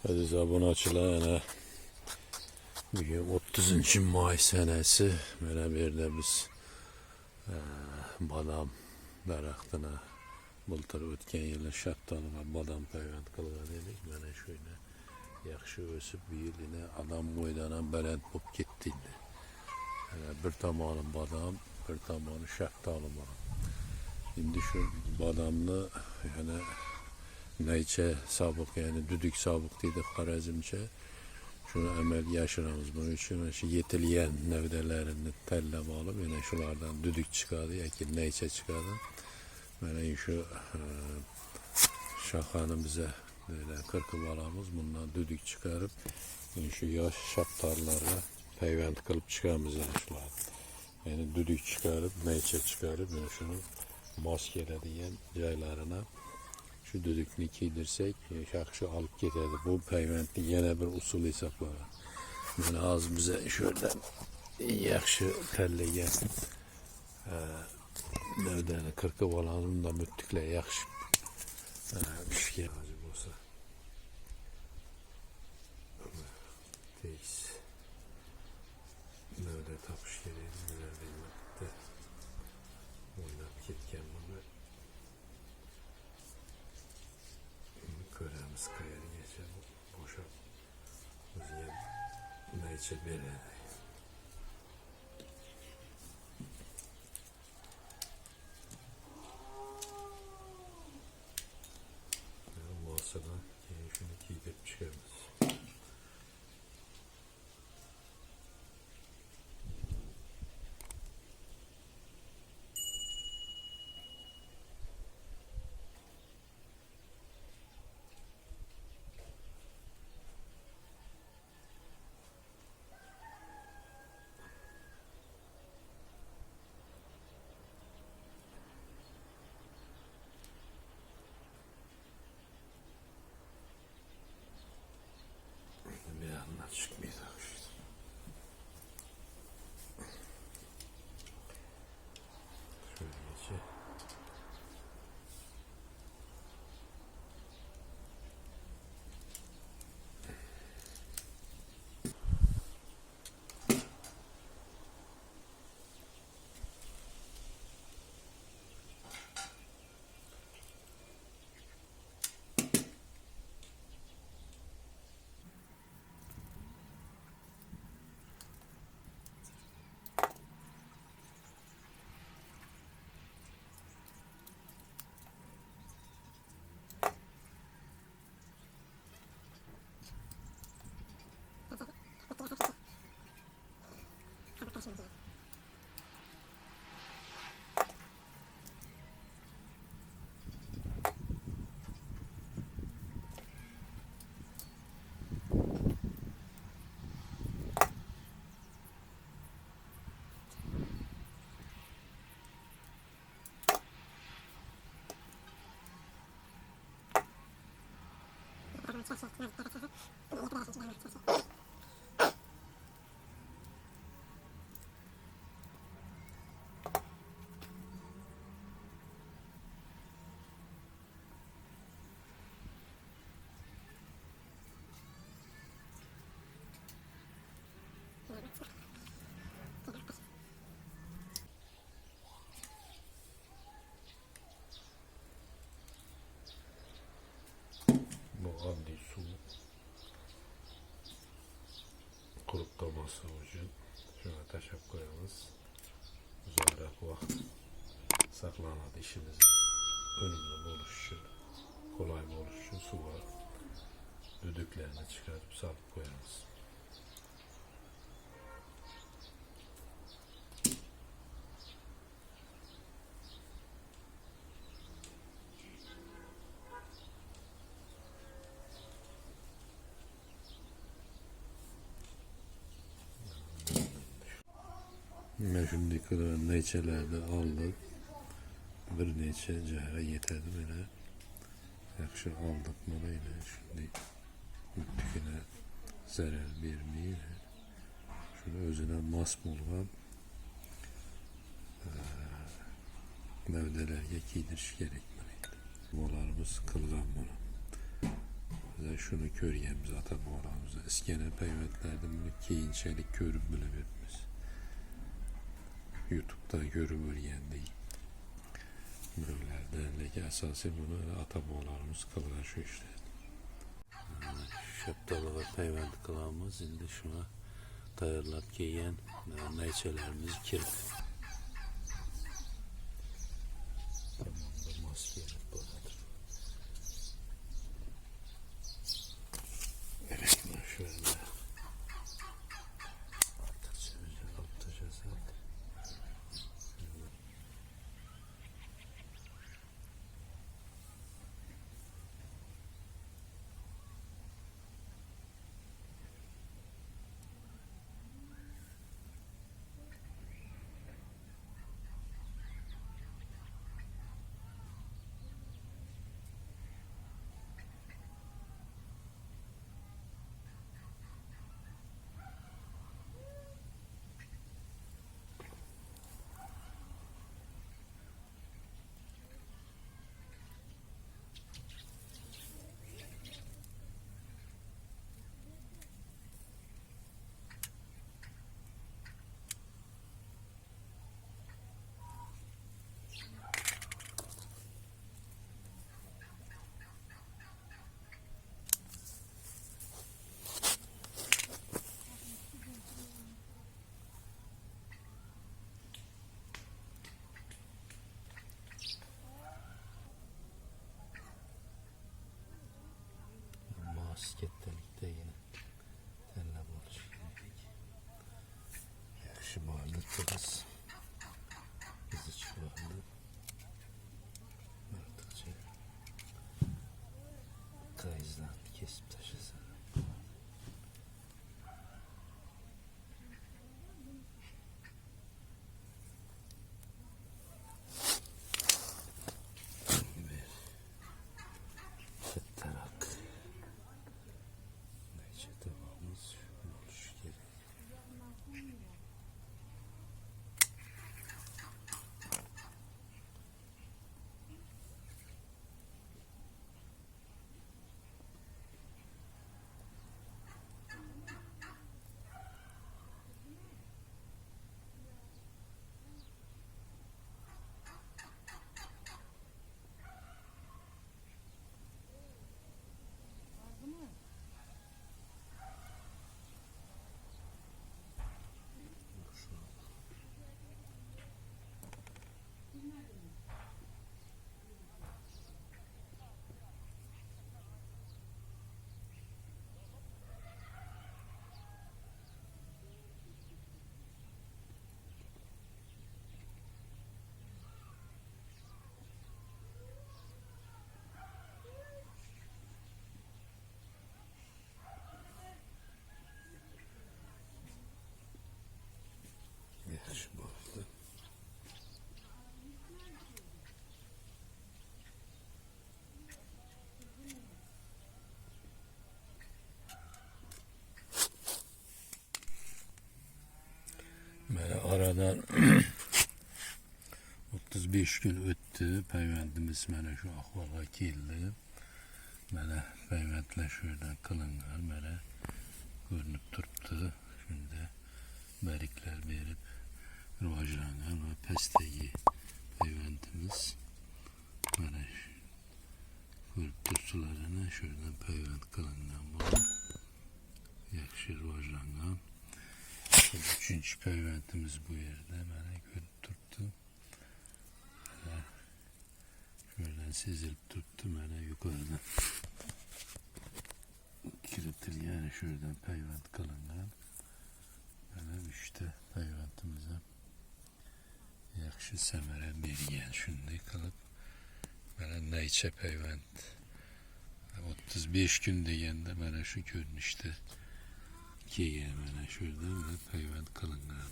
Aziz obunachilar, ana bugun 30 may sanasi. Mana bu yerda biz badam daraxtini bultir o'tgan yili shaftoli va badam payvand qilgan edik. Mana shuni yaxshi o'sib, bu yil yana adam bo'yidan ham baland bo'lib ketdi. Bir tomoni badam, bir tomoni shaftoli bor. Endi shu badamni yana naycha sobiq, ya'ni düdük sobiq deydi Xorazmcha. Shuni amalga oshiramiz. Buning uchun shu yetilgan navdalarini tanlab olib, yana shulardan düdük chiqadi yoki naycha chiqadi. Mana shu shoxani biza qirqib olamiz. Bundan düdük chiqarib, shu yosh shaftollarga payvand qilib chiqamiz shular. Yani düdük chiqarib, naycha chiqarib, mana shuni mos keladigan joylarini şu düdükni kiydirsek yaxshi olib ketadi. Bu payvandning yana bir usul hisoblanadi. Mana hozir biza shundan yaxshi tanlagan navdani qirqib olamiz. Bundan mutlaqo yaxshi pishgan bo'lsa. Tez navda topish kerak. O'ynab ketgan buni. Ko'ramiz qayergacha bo'shab o'ziga naycha beradi. Mosadan keyin shuni kiydirib chiqamiz. Çıkmayacak işte. Şöyle geçelim. Bu adli su kurutlaması için şuna taşıp koyalım. Uzarak vakit saklanadı işimiz önümde oluşu, kolay oluşu su var. Düdüklerini çıkarıp salıp koyalım. Şimdi neyçelerde aldık. Bir neyçe cahre yeterdi böyle. Yaxşı aldık bunu yine. Şimdi mutlaka zarar vermeyin. Şunu özüne mas bulgan növdelerge kiydiriş gerek. Bolarımız kılgan bunu. Bizler şunu görgemiz ata-bolamızda. İskene peyventlerden bunu keyinçelik görüp bilebiliriz. YouTube'da görüp öğrendik. Böylerde esası bunu ata-bolarımız kılır şu işler. Şaptalı ve peyvent kılamız şimdi şuna tayarlap giyen neyçelerimiz kirip. Tamamdır, maske yapıp buradır. Evet, şöyle. Artık çevirce kapatacağız. Baskettelikte yine tellep oluş gerek. Yakşı bağlıktırız. Bizi çıkardı. Artıkça kayızdan kesip taşısa. Yakşı bağlı. Aradan 35 gün öttü. Peyvendimiz mana şu ahvalga keldi. Mana peyventler şöyle kılıngan, mana görünüp turuptu. Şunda berikler berip rivojlangan ve pestegi peyventimiz. Mana şu görüp tursularını şöyle peyvent kılıngan bu. Yakşı rivojlangan. Üçüncü peyventimiz bu yerde. Mana görüp turuptu. Şöyle sezilip tuttu mana yukarıdan. Kiritil yani şuradan peyvent kılıngan. Mana üçte peyventimize yakşı semere bergen shunday qilib mana naycha peyvent 35 gün deganda mana shu ko'rinishda kelgan. Mana shurda peyvent qilingan.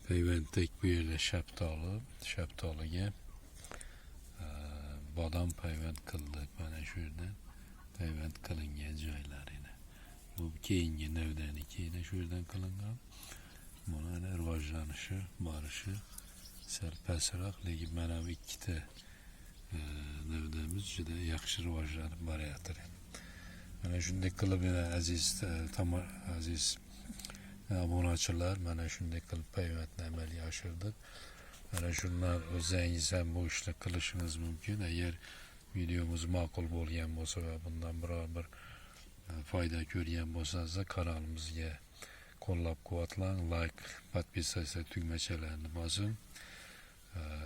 Peyventdek bu yerda shaptoliga bodom peyvent qildik. Mana shurda peyvent qilingan joylarini. Bu keyingi navdaniki shurdan qilingan. Buni rivojlanishi, borishi sal pastroq, lekin mana bu ikkita navdamiz juda yaxshi rivojlanib borayotir. Mana shunday qilib yana aziz aziz obunachilar, mana shunday qilib payvandni amalga oshirdik. Mana shunlar o'zingiz ham bu ishni qilishingiz mumkin. Agar videomiz ma'qul bo'lgan bo'lsa va bundan biror bir foyda ko'rgan bo'lsangiz, kanalimizga qo'llab-quvvatlang, like, podpisatsiya tugmachalarini bosing.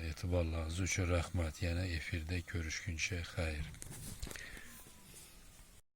E'tiborlaringiz uchun rahmat. Yana efirda ko'rishguncha xayr.